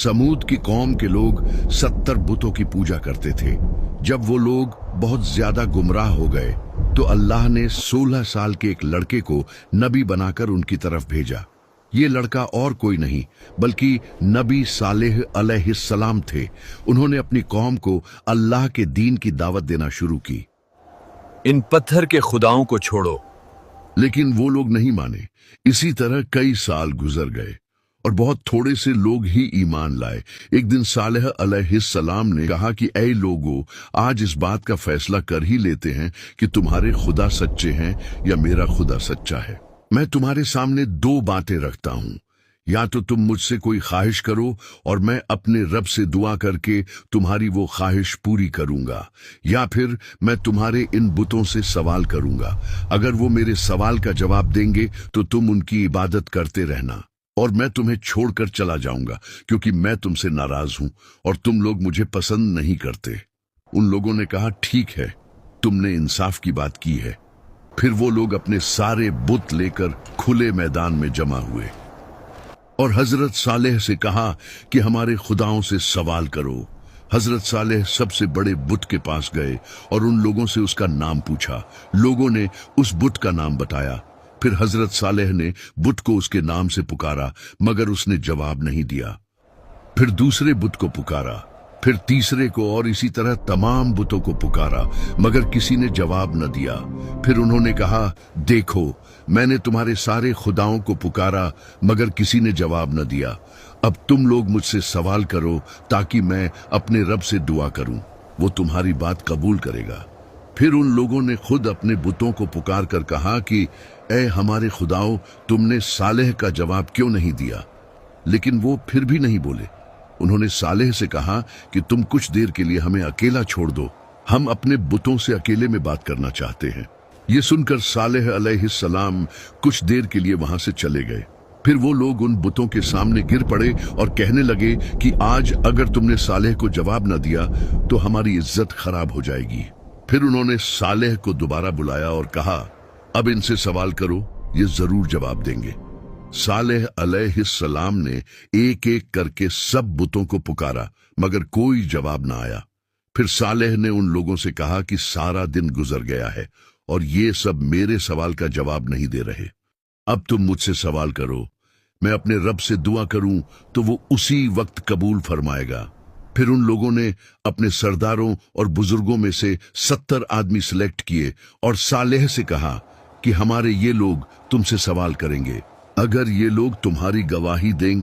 समूद की कौम के लोग 70 बुतों की पूजा करते थे। जब वो लोग बहुत ज्यादा गुमराह हो गए तो अल्लाह ने 16 साल के एक लड़के को नबी बनाकर उनकी तरफ भेजा। ये लड़का और कोई नहीं बल्कि नबी सालेह अलैहिस्सलाम थे। उन्होंने अपनी कौम को अल्लाह के दीन की दावत देना शुरू की। इन पत्थर के खुदाओं को छोड़ो। लेकिन वो लोग नहीं माने। इसी तरह कई साल गुजर गए और बहुत थोड़े से लोग ही ईमान लाए। एक दिन सालेह अलैहिस्सलाम ने कहा कि ऐ लोगों, आज इस बात का फैसला कर ही लेते हैं कि तुम्हारे खुदा सच्चे हैं या मेरा खुदा सच्चा है। मैं तुम्हारे सामने दो बातें रखता हूं, या तो तुम मुझसे कोई ख्वाहिश करो और मैं अपने रब से दुआ करके तुम्हारी वो ख्वाहिश पूरी करूंगा, या फिर मैं तुम्हारे इन बुतों से सवाल करूंगा। अगर वो मेरे सवाल का जवाब देंगे तो तुम उनकी इबादत करते रहना और मैं तुम्हें छोड़कर चला जाऊंगा, क्योंकि मैं तुमसे नाराज हूं और तुम लोग मुझे पसंद नहीं करते। उन लोगों ने कहा, ठीक है, तुमने इंसाफ की बात की है। फिर वो लोग अपने सारे बुत लेकर खुले मैदान में जमा हुए और हजरत सालेह से कहा कि हमारे खुदाओं से सवाल करो। हजरत सालेह सबसे बड़े बुत के पास गए और उन लोगों से उसका नाम पूछा। लोगों ने उस बुत का नाम बताया। फिर हजरत सालेह ने बुत को उसके नाम से पुकारा, मगर उसने जवाब नहीं दिया। फिर दूसरे बुत को पुकारा, फिर तीसरे को, और इसी तरह तमाम बुतों को पुकारा, मगर किसी ने जवाब न दिया। फिर उन्होंने कहा, देखो, मैंने तुम्हारे सारे खुदाओं को पुकारा मगर किसी ने जवाब न दिया। अब तुम लोग मुझसे सवाल करो ताकि मैं अपने रब से दुआ करूं, वो तुम्हारी बात कबूल करेगा। फिर उन लोगों ने खुद अपने बुतों को पुकार कर कहा कि ऐ हमारे खुदाओं, तुमने सालेह का जवाब क्यों नहीं दिया? लेकिन वो फिर भी नहीं बोले। उन्होंने सालेह से कहा कि तुम कुछ देर के लिए हमें अकेला छोड़ दो, हम अपने बुतों से अकेले में बात करना चाहते हैं। ये सुनकर सालेह अलैहिस्सलाम कुछ देर के लिए वहां से चले गए। फिर वो लोग उन बुतों के सामने गिर पड़े और कहने लगे कि आज अगर तुमने सालेह को जवाब न दिया तो हमारी इज्जत खराब हो जाएगी। फिर उन्होंने सालेह को दोबारा बुलाया और कहा, अब इनसे सवाल करो, ये जरूर जवाब देंगे। सालेह अलैहिस्सलाम ने एक एक करके सब बुतों को पुकारा मगर कोई जवाब ना आया। फिर सालेह ने उन लोगों से कहा कि सारा दिन गुजर गया है और ये सब मेरे सवाल का जवाब नहीं दे रहे। अब तुम मुझसे सवाल करो, मैं अपने रब से दुआ करूं तो वो उसी वक्त कबूल फरमाएगा। फिर उन लोगों ने अपने सरदारों और बुजुर्गों में से 70 आदमी सिलेक्ट किए और सालेह से कहा कि हमारे ये लोग तुमसे सवाल करेंगे। अगर ये लोग तुम्हारी गवाही दें